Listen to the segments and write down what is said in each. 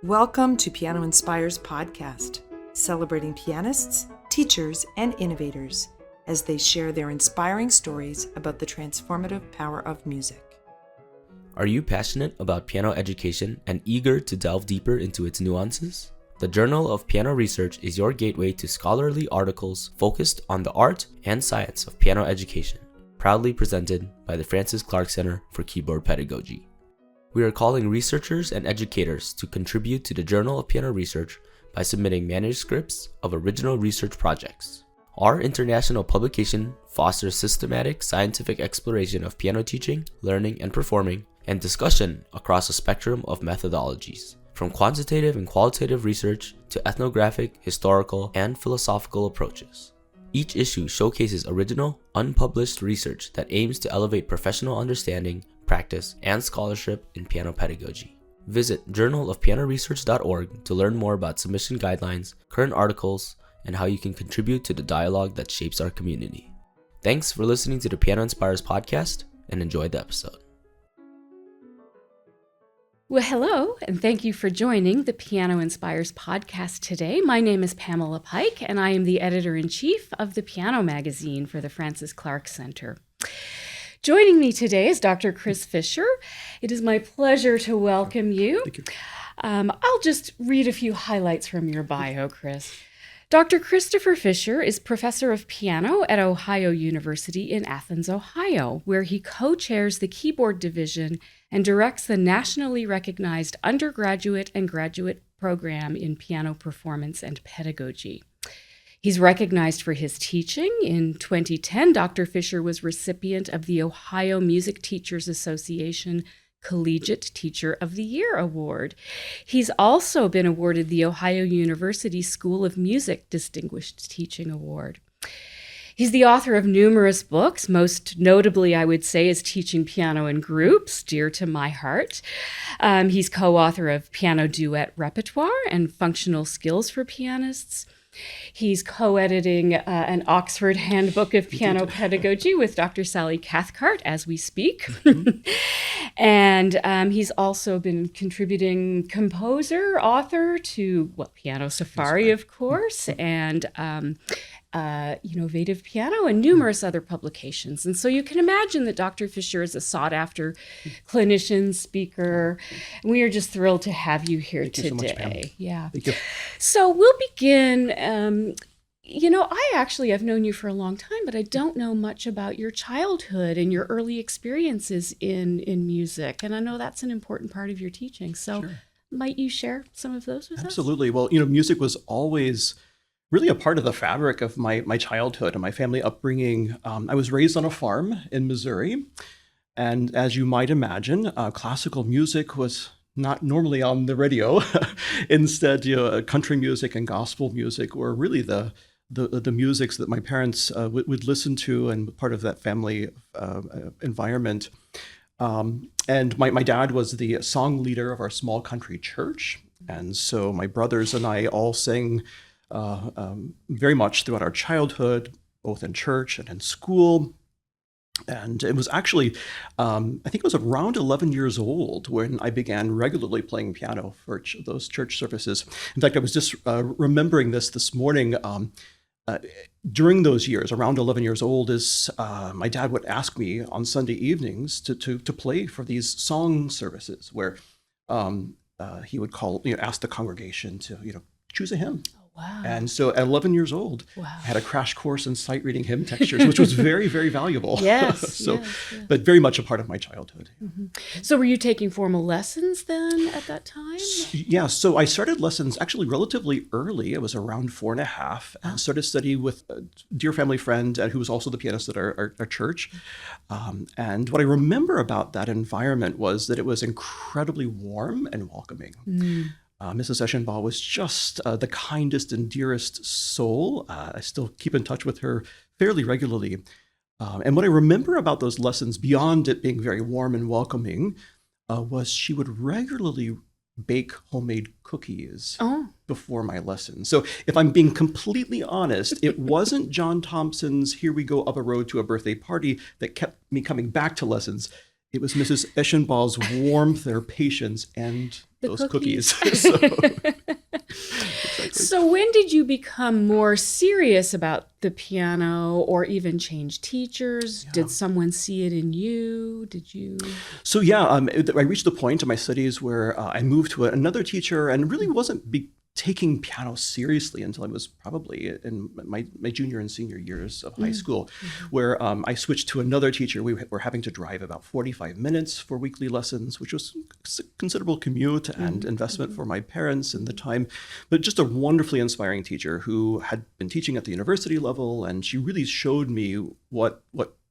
Welcome to Piano Inspires podcast, celebrating pianists, teachers, and innovators as they share their inspiring stories about the transformative power of music. Are you passionate about piano education and eager to delve deeper into its nuances? The Journal of Piano Research is your gateway to scholarly articles focused on the art and science of piano education, proudly presented by the Francis Clark Center for Keyboard Pedagogy. We are calling researchers and educators to contribute to the Journal of Piano Research by submitting manuscripts of original research projects. Our international publication fosters systematic scientific exploration of piano teaching, learning, and performing, and discussion across a spectrum of methodologies, from quantitative and qualitative research to ethnographic, historical, and philosophical approaches. Each issue showcases original, unpublished research that aims to elevate professional understanding, practice, and scholarship in piano pedagogy. Visit journalofpianoresearch.org to learn more about submission guidelines, current articles, and how you can contribute to the dialogue that shapes our community. Thanks for listening to the Piano Inspires podcast, and enjoy the episode. Well, hello, and thank you for joining the Piano Inspires podcast today. My name is Pamela Pike, and I am the editor-in-chief of the Piano magazine for the Francis Clark Center. Joining me today is Dr. Chris Fisher. It is my pleasure to welcome you. Thank you. I'll just read a few highlights from your bio, Chris. Dr. Christopher Fisher is professor of piano at Ohio University in Athens, Ohio, where he co-chairs the keyboard division and directs the nationally recognized undergraduate and graduate program in piano performance and pedagogy. He's recognized for his teaching. In 2010, Dr. Fisher was recipient of the Ohio Music Teachers Association Collegiate Teacher of the Year Award. He's also been awarded the Ohio University School of Music Distinguished Teaching Award. He's the author of numerous books, most notably, I would say, is Teaching Piano in Groups, dear to my heart. He's co-author of Piano Duet Repertoire and Functional Skills for Pianists. He's co-editing an Oxford Handbook of Piano Pedagogy with Dr. Sally Cathcart as we speak. Mm-hmm. And he's also been contributing composer, author to Piano Safari, of course, and Innovative Piano and numerous other publications. And so you can imagine that Dr. Fisher is a sought-after clinician, speaker. We are just thrilled to have you here today. Thank you so much, Pam. Yeah. Thank you. So we'll begin. I actually have known you for a long time, but I don't know much about your childhood and your early experiences in music. And I know that's an important part of your teaching. So Sure. Might you share some of those with us? Absolutely. Well, music was always really a part of the fabric of my childhood and my family upbringing. I was raised on a farm in Missouri. And as you might imagine, classical music was not normally on the radio. Instead, country music and gospel music were really the musics that my parents would listen to and part of that family environment. And my dad was the song leader of our small country church. And so my brothers and I all sang very much throughout our childhood, both in church and in school. And it was actually, I think it was around 11 years old when I began regularly playing piano for those church services. In fact, I was just remembering this morning. During those years, around 11 years old, my dad would ask me on Sunday evenings to play for these song services where he would ask the congregation to choose a hymn. Wow. And so at 11 years old, Wow. I had a crash course in sight reading hymn textures, which was very, very valuable. Yes. yes. But very much a part of my childhood. Mm-hmm. So were you taking formal lessons then at that time? Yeah, so I started lessons actually relatively early. I was around 4.5 and started studying with a dear family friend who was also the pianist at our church. And what I remember about that environment was that it was incredibly warm and welcoming. Mm. Mrs. Eschenbaugh was just the kindest and dearest soul. I still keep in touch with her fairly regularly. And what I remember about those lessons, beyond it being very warm and welcoming, was she would regularly bake homemade cookies before my lesson. So if I'm being completely honest, it wasn't John Thompson's "Here We Go Up a Road to a Birthday Party" that kept me coming back to lessons. It was Mrs. Eschenbach's warmth, their patience, and The those cookies. So, exactly. So when did you become more serious about the piano or even change teachers? Yeah. Did someone see it in you? Did you? So yeah, I reached a point in my studies where I moved to another teacher and really wasn't taking piano seriously until I was probably in my junior and senior years of high school, where I switched to another teacher. We were having to drive about 45 minutes for weekly lessons, which was a considerable commute and investment for my parents in the time, but just a wonderfully inspiring teacher who had been teaching at the university level, and she really showed me what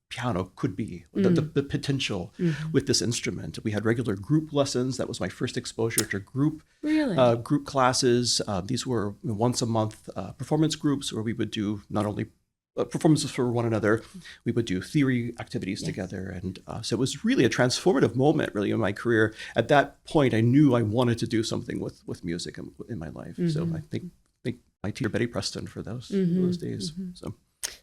piano could be, the potential with this instrument. We had regular group lessons. That was my first exposure to group classes. These were once a month performance groups where we would do not only performances for one another, we would do theory activities together. And so it was really a transformative moment really in my career. At that point, I knew I wanted to do something with music in my life. So I think my teacher, Betty Preston, for those days.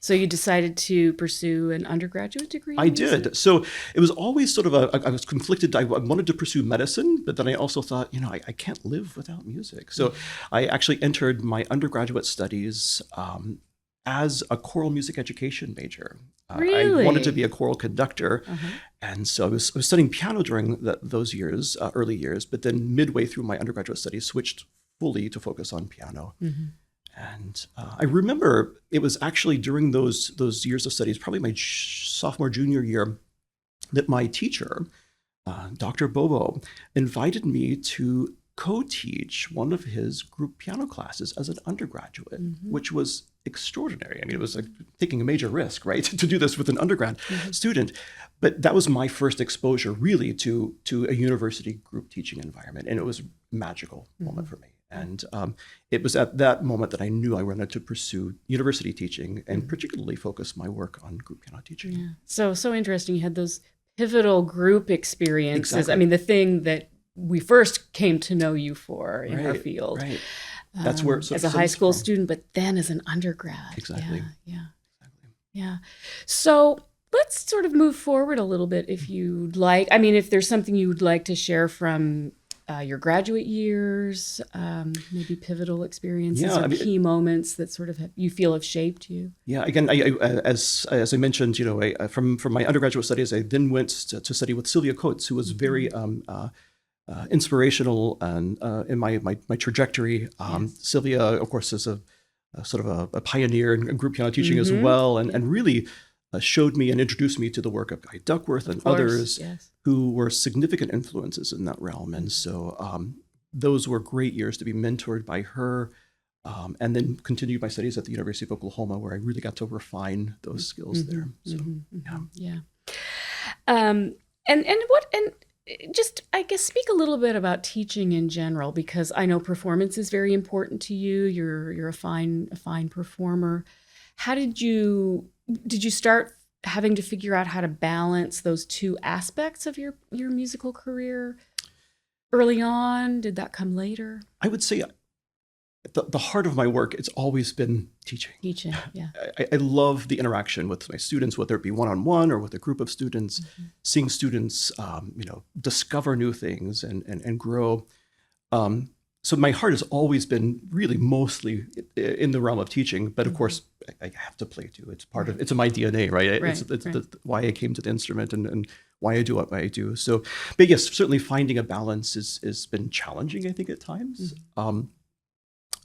So you decided to pursue an undergraduate degree? I did. So it was always sort of I was conflicted. I wanted to pursue medicine, but then I also thought, I can't live without music. So I actually entered my undergraduate studies as a choral music education major. Really? I wanted to be a choral conductor. And so I was studying piano during those years, early years, but then midway through my undergraduate studies, switched fully to focus on piano. And I remember it was actually during those years of studies, probably my sophomore, junior year, that my teacher, Dr. Bobo, invited me to co-teach one of his group piano classes as an undergraduate, which was extraordinary. I mean, it was like taking a major risk, right, to do this with an undergrad student. But that was my first exposure really to a university group teaching environment. And it was a magical moment for me. And it was at that moment that I knew I wanted to pursue university teaching and particularly focus my work on group piano teaching. Yeah. So interesting. You had those pivotal group experiences. Exactly. I mean, the thing that we first came to know you for in our field. Right. That's where it as a high school student, but then as an undergrad. Exactly. Yeah. So let's sort of move forward a little bit if you'd like. I mean, if there's something you would like to share from your graduate years, maybe pivotal experiences key moments that sort of you feel have shaped you. Yeah, again, as I mentioned, from my undergraduate studies, I then went to study with Sylvia Coates, who was very inspirational and in my trajectory. Sylvia, of course, is a sort of a pioneer in group piano teaching as well, and really showed me and introduced me to the work of Guy Duckworth and others who were significant influences in that realm. And so those were great years to be mentored by her, and then continued my studies at the University of Oklahoma, where I really got to refine those skills there. So, And just, I guess, speak a little bit about teaching in general, because I know performance is very important to you. You're a fine performer. How did you start having to figure out how to balance those two aspects of your musical career early on? Did that come later? I would say the heart of my work, it's always been teaching. Yeah. I love the interaction with my students, whether it be one-on-one or with a group of students, seeing students, discover new things and grow. So my heart has always been really mostly in the realm of teaching, but of course I have to play too. It's part of, it's in my DNA, right? It's why I came to the instrument and why I do what I do. So, but yes, certainly finding a balance has been challenging, I think, at times.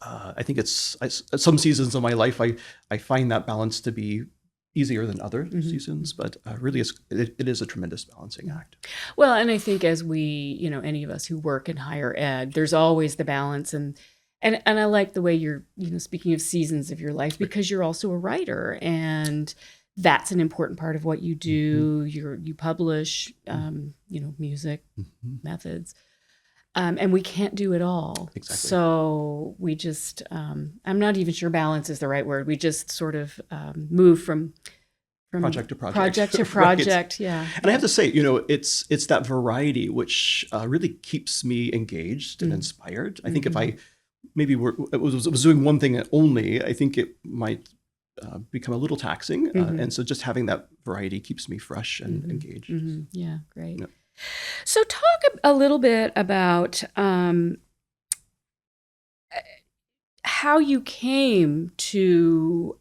I think it's some seasons of my life, I find that balance to be easier than other seasons, but really it is a tremendous balancing act. Well, and I think as we, any of us who work in higher ed, there's always the balance. And I like the way you're, speaking of seasons of your life, because you're also a writer, and that's an important part of what you do. You publish, music, methods. And we can't do it all. Exactly. So we just, I'm not even sure balance is the right word. We just sort of move from project to project. Project to project, yeah. And I have to say, it's that variety which really keeps me engaged and inspired. I think if I maybe was doing one thing only, I think it might become a little taxing. And so just having that variety keeps me fresh and engaged. Yeah, great. Yeah. So talk a little bit about how you came to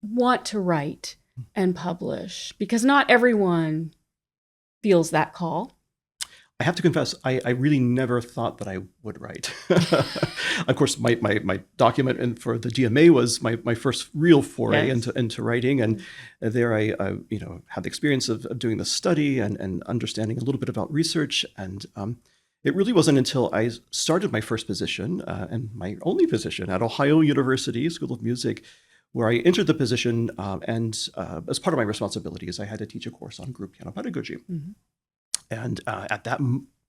want to write and publish, because not everyone feels that call. I have to confess, I really never thought that I would write. Of course, my document and for the GMA was my first real foray into writing, and there I had the experience of doing the study and understanding a little bit about research, and it really wasn't until I started my first position and my only position at Ohio University School of Music, where I entered the position, and as part of my responsibilities, I had to teach a course on group piano pedagogy. And at that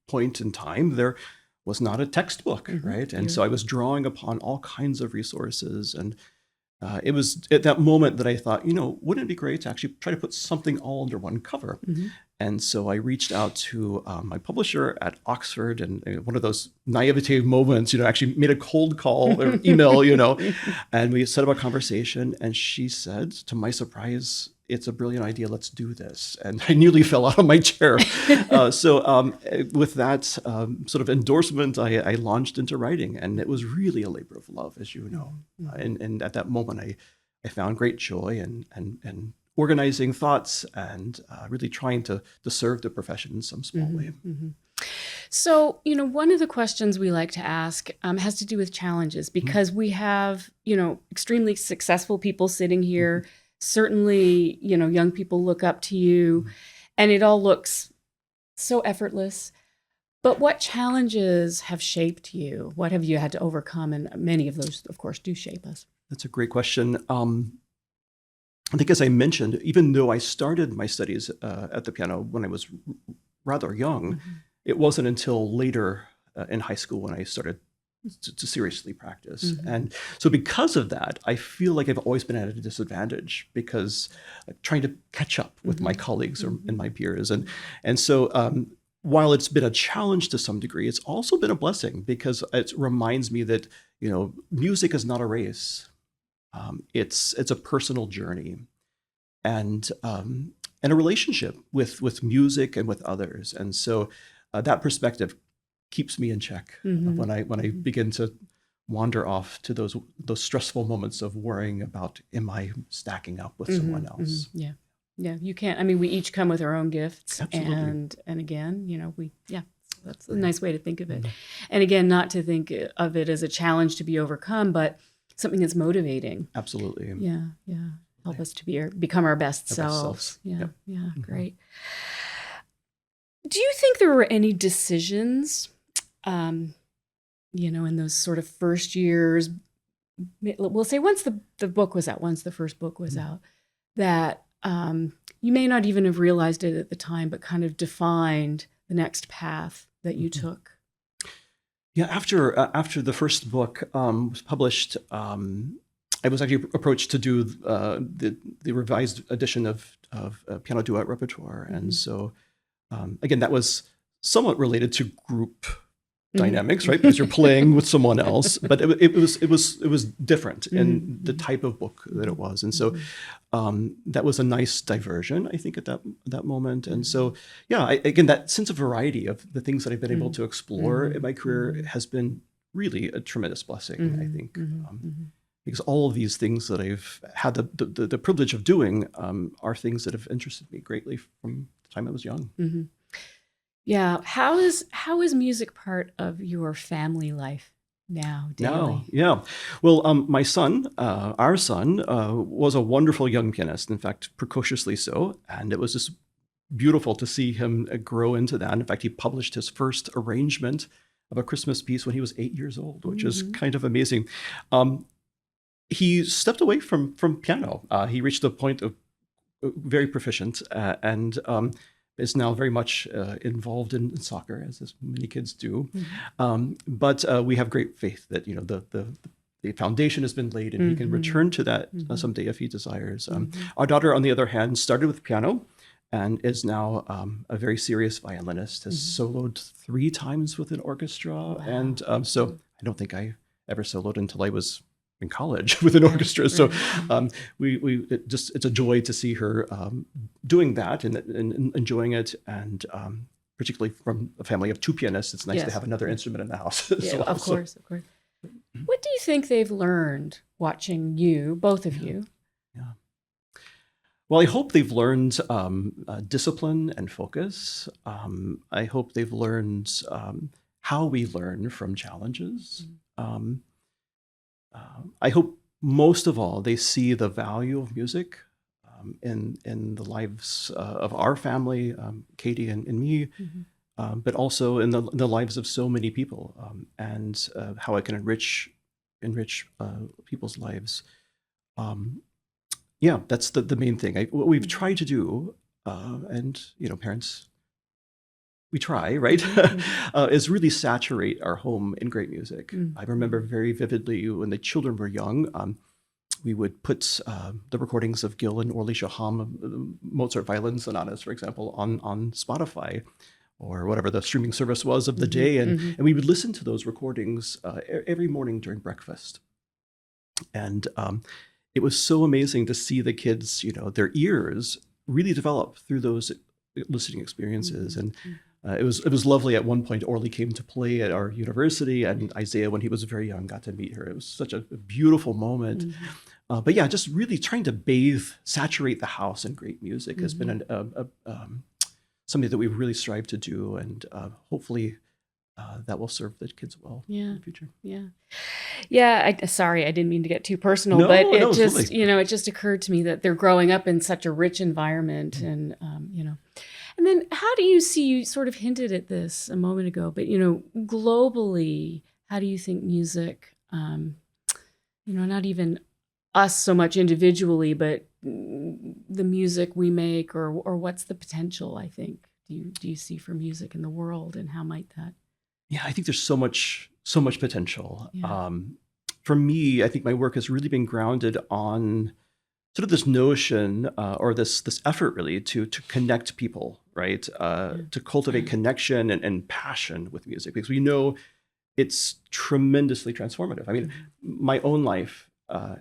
point in time, there was not a textbook, right? And so I was drawing upon all kinds of resources. And it was at that moment that I thought, wouldn't it be great to actually try to put something all under one cover? And so I reached out to my publisher at Oxford, and one of those naivete moments, actually made a cold call or email, and we set up a conversation. And she said, to my surprise, it's a brilliant idea. Let's do this. And I nearly fell out of my chair. So with that sort of endorsement, I launched into writing, and it was really a labor of love, as you know. And at that moment, I found great joy and organizing thoughts and really trying to serve the profession in some small way. So, one of the questions we like to ask has to do with challenges, because we have, extremely successful people sitting here. Certainly, young people look up to you, and it all looks so effortless. But what challenges have shaped you? What have you had to overcome? And many of those, of course, do shape us. That's a great question. I think, as I mentioned, even though I started my studies at the piano when I was rather young, it wasn't until later in high school when I started to seriously practice. And so because of that, I feel like I've always been at a disadvantage, because trying to catch up with my colleagues and my peers. And so while it's been a challenge to some degree, it's also been a blessing, because it reminds me that, music is not a race. It's a personal journey, and a relationship with music and with others. And so that perspective keeps me in check when I begin to wander off to those stressful moments of worrying about, am I stacking up with someone else? Yeah, you can't. I mean, we each come with our own gifts. Absolutely. And again, that's a nice way to think of it. And again, not to think of it as a challenge to be overcome, but something that's motivating. Absolutely. Yeah. Help us to become our best selves. Yep. Great. Do you think there were any decisions, in those sort of first years, we'll say once the book was out, once the first book was out, that you may not even have realized it at the time, but kind of defined the next path that you took? Yeah, after the first book was published, I was actually approached to do the revised edition of piano duet repertoire, and so again, that was somewhat related to group dynamics, right? Because you're playing with someone else, but it was different in the type of book that it was, and so that was a nice diversion, I think, at that moment. And so, again, that sense of variety of the things that I've been able to explore in my career has been really a tremendous blessing, I think, because all of these things that I've had the privilege of doing are things that have interested me greatly from the time I was young. Yeah. How is music part of your family life now, daily? Yeah. Well, my son, our son, was a wonderful young pianist. In fact, precociously so. And it was just beautiful to see him grow into that. In fact, he published his first arrangement of a Christmas piece when he was 8 years old, which is kind of amazing. He stepped away from piano. He reached a point of very proficient and is now very much involved in soccer, as many kids do. But we have great faith that the foundation has been laid, and he can return to that someday if he desires. Our daughter, on the other hand, started with piano and is now a very serious violinist. Has soloed 3 times with an orchestra, and so I don't think I ever soloed until I was in college with an orchestra. So Right. it's a joy to see her doing that and enjoying it. And particularly from a family of two pianists, it's nice to Yes. have another instrument in the house as Yeah, well. of So, course, of course. What do you think they've learned watching you, both of you? yeah. Well, I hope they've learned discipline and focus. I hope they've learned how we learn from challenges. Um, I hope most of all they see the value of music in the lives of our family, Katie and me, Mhm. but also in the lives of so many people, and how it can enrich people's lives. Um, yeah, that's the main thing. What we've tried to do, and parents, we try, right, is really saturate our home in great music. Mhm. I remember very vividly when the children were young. We would put the recordings of Gil and Orly Shaham, Mozart violin sonatas, for example, on Spotify or whatever the streaming service was of the day, and we would listen to those recordings every morning during breakfast. And it was so amazing to see the kids, their ears really develop through those listening experiences. And it was lovely. At one point, Orly came to play at our university, and Isaiah, when he was very young, got to meet her. It was such a beautiful moment. But yeah, just really trying to saturate the house in great music has been something that we've really strived to do, and hopefully that will serve the kids well in the future. Yeah. Sorry, I didn't mean to get too personal, No, but no, it just, absolutely. it just occurred to me that they're growing up in such a rich environment, and and then how do you see? You sort of hinted at this a moment ago, but globally, how do you think music? Not even us so much individually, but the music we make, or what's the potential? I think do you see for music in the world, and how might that? Yeah, I think there's so much potential. Yeah. For me, I think my work has really been grounded on sort of this notion or this effort really to connect people, right? To cultivate connection and passion with music, because we know it's tremendously transformative. I mean, my own life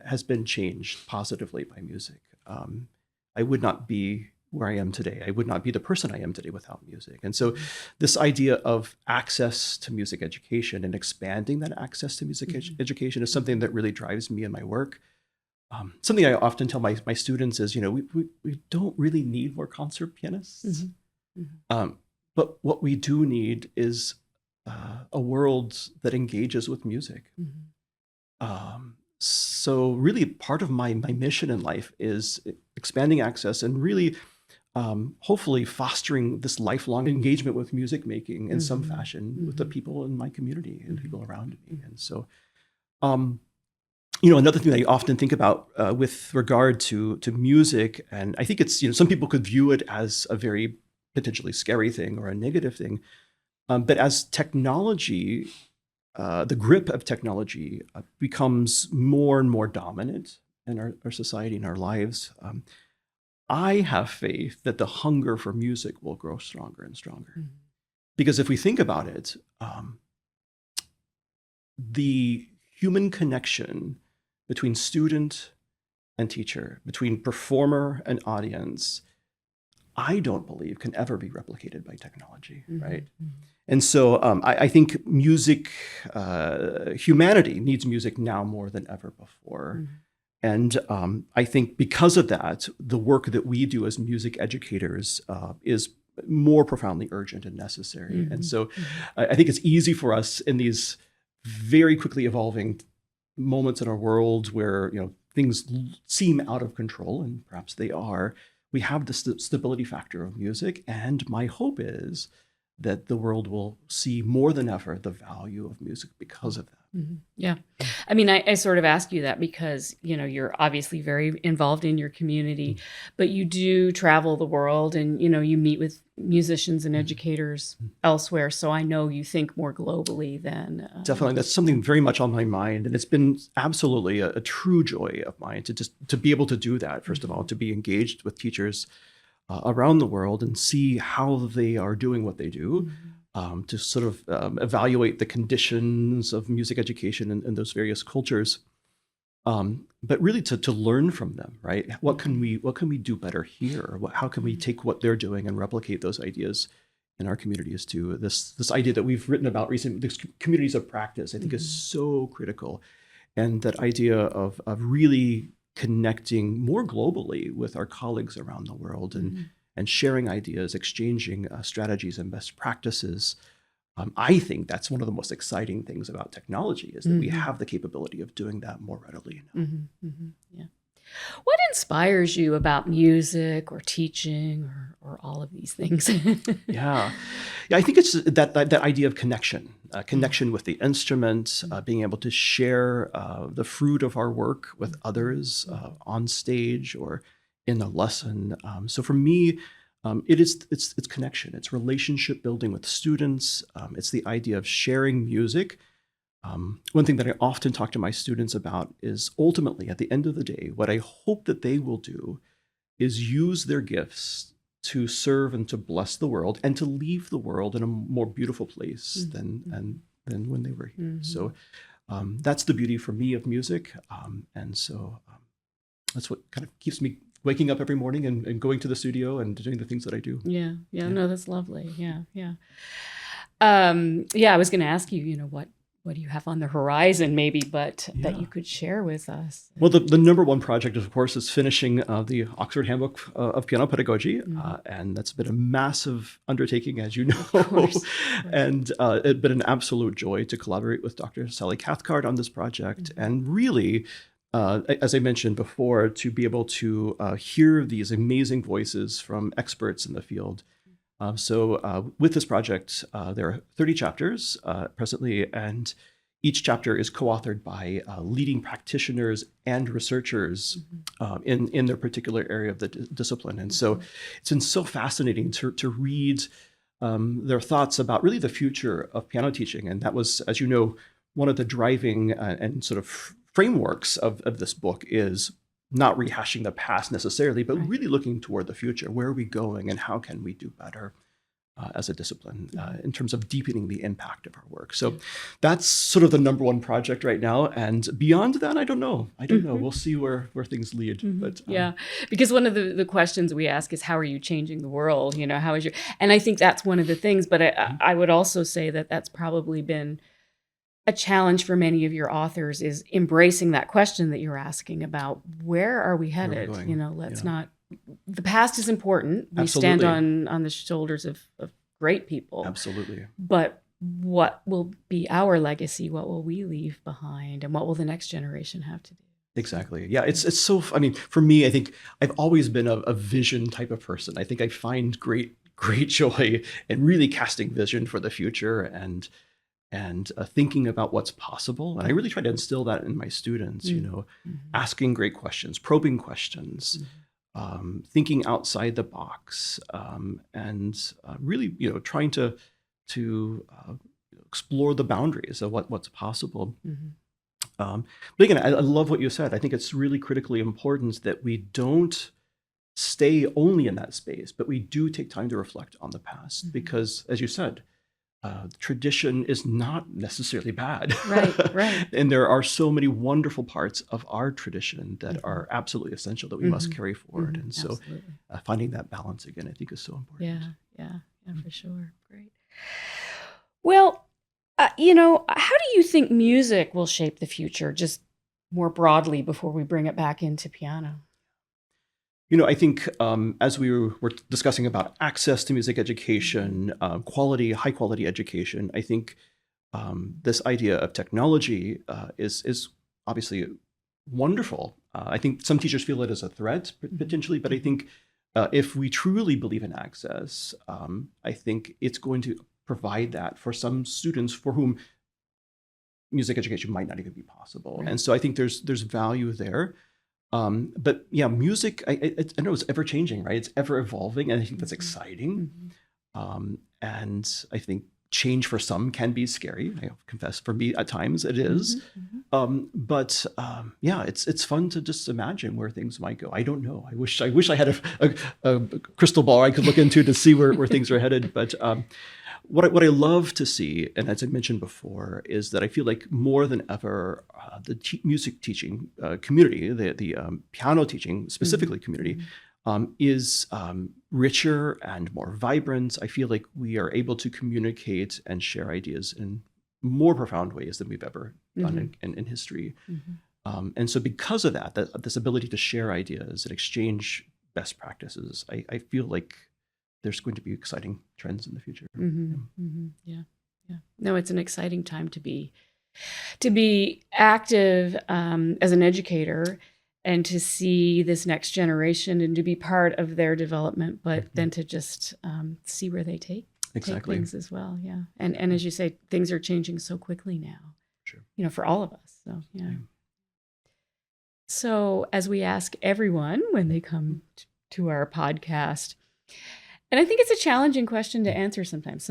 has been changed positively by music. I would not be where I am today. I would not be the person I am today without music. And so, this idea of access to music education and expanding that access to music education is something that really drives me in my work. Something I often tell my students is, we don't really need more concert pianists. But what we do need is a world that engages with music. So really part of my mission in life is expanding access and really hopefully fostering this lifelong engagement with music making in some fashion with the people in my community and people around me. And so, another thing that I often think about with regard to music, and I think it's, some people could view it as a very potentially scary thing or a negative thing, but as technology, the grip of technology becomes more and more dominant in our society and our lives, I have faith that the hunger for music will grow stronger and stronger. Because if we think about it, the human connection between student and teacher, between performer and audience, I don't believe can ever be replicated by technology, right? And so I think music, humanity needs music now more than ever before. And I think because of that, the work that we do as music educators is more profoundly urgent and necessary. And so I think it's easy for us in these very quickly evolving moments in our world where things seem out of control, and perhaps they are. We have the stability factor of music, and my hope is that the world will see more than ever the value of music because of that. Yeah. I mean, I sort of ask you that because, you're obviously very involved in your community, but you do travel the world and, you meet with musicians and educators elsewhere. So I know you think more globally than... Definitely. That's something very much on my mind. And it's been absolutely a true joy of mine to be able to do that, first of all, to be engaged with teachers around the world and see how they are doing what they do. To sort of evaluate the conditions of music education in those various cultures. but really to learn from them, right? What can we do better here? How can we take what they're doing and replicate those ideas in our communities too? This idea that we've written about recently, this communities of practice, I think is so critical. And that idea of really connecting more globally with our colleagues around the world and sharing ideas, exchanging strategies and best practices. I think that's one of the most exciting things about technology is that we have the capability of doing that more readily now. Yeah. What inspires you about music or teaching or all of these things? Yeah, I think it's that idea of connection, connection with the instrument, being able to share the fruit of our work with others on stage or in a lesson. So for me, it's connection, it's relationship building with students. It's the idea of sharing music. One thing that I often talk to my students about is ultimately, at the end of the day, what I hope that they will do is use their gifts to serve and to bless the world and to leave the world in a more beautiful place than when they were here. So that's the beauty for me of music. And so that's what kind of keeps me waking up every morning and going to the studio and doing the things that I do. Yeah. No, that's lovely. Yeah. I was going to ask you, what do you have on the horizon maybe, but that you could share with us? Well, the number one project, of course, is finishing the Oxford Handbook of Piano Pedagogy. And that's been a massive undertaking, as you know. Of course. And it's been an absolute joy to collaborate with Dr. Sally Cathcart on this project. And really, as I mentioned before, to be able to hear these amazing voices from experts in the field. So with this project, there are 30 chapters presently, and each chapter is co-authored by leading practitioners and researchers in their particular area of the discipline. And so it's been so fascinating to read their thoughts about really the future of piano teaching. And that was, as you know, one of the driving and sort of frameworks of this book is not rehashing the past necessarily, but really looking toward the future. Where are we going and how can we do better as a discipline in terms of deepening the impact of our work? So that's sort of the number one project right now. And beyond that, I don't know. We'll see where things lead. But because one of the questions we ask is, how are you changing the world? How is and I think that's one of the things, but I would also say that that's probably been a challenge for many of your authors, is embracing that question that you're asking about, where are we headed? Let's not, the past is important. We stand on the shoulders of great people. Absolutely. But what will be our legacy? What will we leave behind? And what will the next generation have to do? Exactly. Yeah, it's so, for me, I think I've always been a vision type of person. I think I find great joy in really casting vision for the future and thinking about what's possible. And I really try to instill that in my students, asking great questions, probing questions, thinking outside the box, and really, trying to explore the boundaries of what's possible. But again, I love what you said. I think it's really critically important that we don't stay only in that space, but we do take time to reflect on the past, because, as you said, tradition is not necessarily bad. Right. And there are so many wonderful parts of our tradition that are absolutely essential that we must carry forward. And so finding that balance again, I think, is so important. Yeah, for sure. Great. Well, how do you think music will shape the future, just more broadly, before we bring it back into piano? I think as we were discussing about access to music education, high quality education, I think this idea of technology is obviously wonderful. I think some teachers feel it as a threat potentially, but I think if we truly believe in access, I think it's going to provide that for some students for whom music education might not even be possible. Right. And so I think there's value there. But yeah, music, I know it's ever changing, right? It's ever evolving, and I think that's exciting. And I think change for some can be scary. I confess, for me at times it is. But it's fun to just imagine where things might go. I don't know. I wish I had a crystal ball I could look into to see where things are headed. But what I love to see, and as I mentioned before, is that I feel like more than ever, the music teaching community, the piano teaching specifically community, is richer and more vibrant. I feel like we are able to communicate and share ideas in more profound ways than we've ever done in history. And so because of that, this ability to share ideas and exchange best practices, I feel like there's going to be exciting trends in the future. Yeah. No, it's an exciting time to be active as an educator, and to see this next generation and to be part of their development, but then to just see where they take things as well. Yeah. And as you say, things are changing so quickly now, for all of us. So, yeah. So as we ask everyone when they come to our podcast, and I think it's a challenging question to answer sometimes,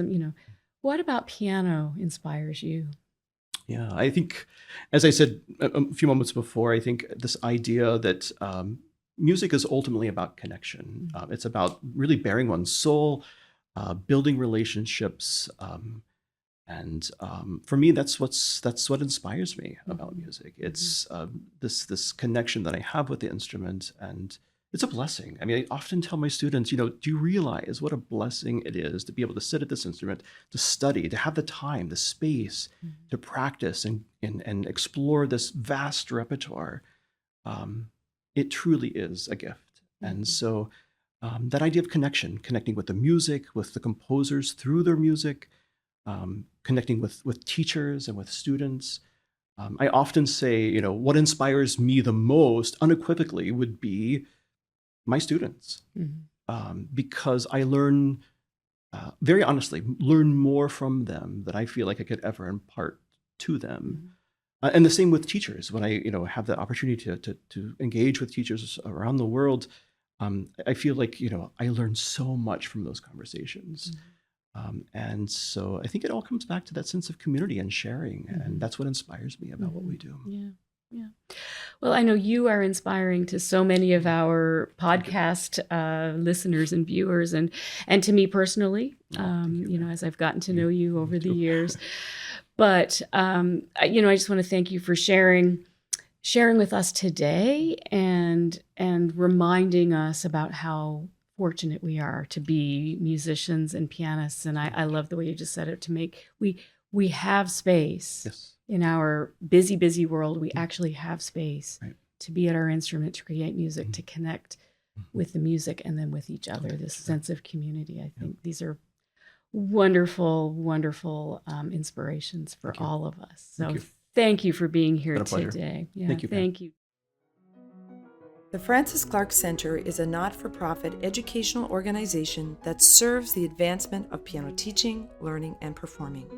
what about piano inspires you? Yeah, I think, as I said a few moments before, I think this idea that music is ultimately about connection. It's about really bearing one's soul, building relationships, and for me, that's what inspires me about music. It's this connection that I have with the instrument, and it's a blessing. I mean, I often tell my students, do you realize what a blessing it is to be able to sit at this instrument, to study, to have the time, the space to practice and explore this vast repertoire? It truly is a gift. And so that idea of connecting with the music, with the composers through their music, connecting with teachers and with students. I often say, what inspires me the most unequivocally would be my students, because I learn, very honestly, learn more from them than I feel like I could ever impart to them. And the same with teachers. When I have the opportunity to engage with teachers around the world, I feel like I learn so much from those conversations. And so I think it all comes back to that sense of community and sharing, and that's what inspires me about what we do. Yeah. Well, I know you are inspiring to so many of our podcast listeners and viewers, and to me personally, as I've gotten to know you over the years. But I just want to thank you for sharing with us today, and reminding us about how fortunate we are to be musicians and pianists. And I love the way you just said it, we have space. Yes. In our busy world, we actually have space to be at our instrument, to create music, to connect with the music, and then with each other, this sense of community. I think these are wonderful, wonderful inspirations for all of us. So thank you for being here today. Yeah, thank you. The Francis Clark Center is a not-for-profit educational organization that serves the advancement of piano teaching, learning, and performing.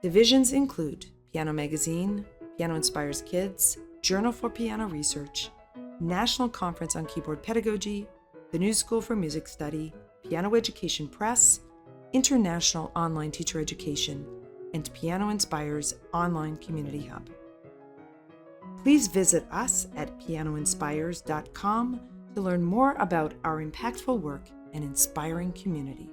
Divisions include Piano Magazine, Piano Inspires Kids, Journal for Piano Research, National Conference on Keyboard Pedagogy, the New School for Music Study, Piano Education Press, International Online Teacher Education, and Piano Inspires Online Community Hub. Please visit us at pianoinspires.com to learn more about our impactful work and inspiring community.